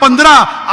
15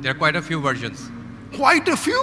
There are quite a few versions. Quite a few.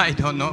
I don't know.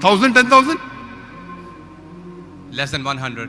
1000 10,000 Less than 100.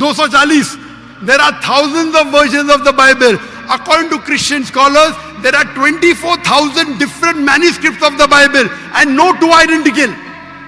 240. There are thousands of versions of the Bible. According to Christian scholars, there are 24,000 different manuscripts of the Bible and no two identical.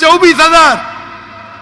24,000,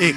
1.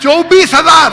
24,000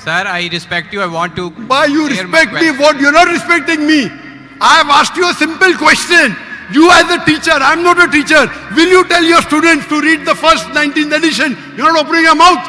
Sir, I respect you. I want to. Why you respect me? What you're not respecting me? I have asked you a simple question. You as a teacher, I'm not a teacher. Will you tell your students to read the first 19th edition? You're not opening your mouth.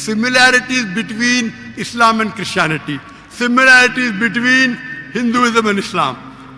similarities between Islam and Christianity, similarities between Hinduism and Islam.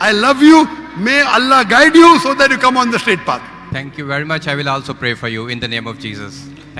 I love you. May Allah guide you so that you come on the straight path. Thank you very much. I will also pray for you in the name of Jesus. Thank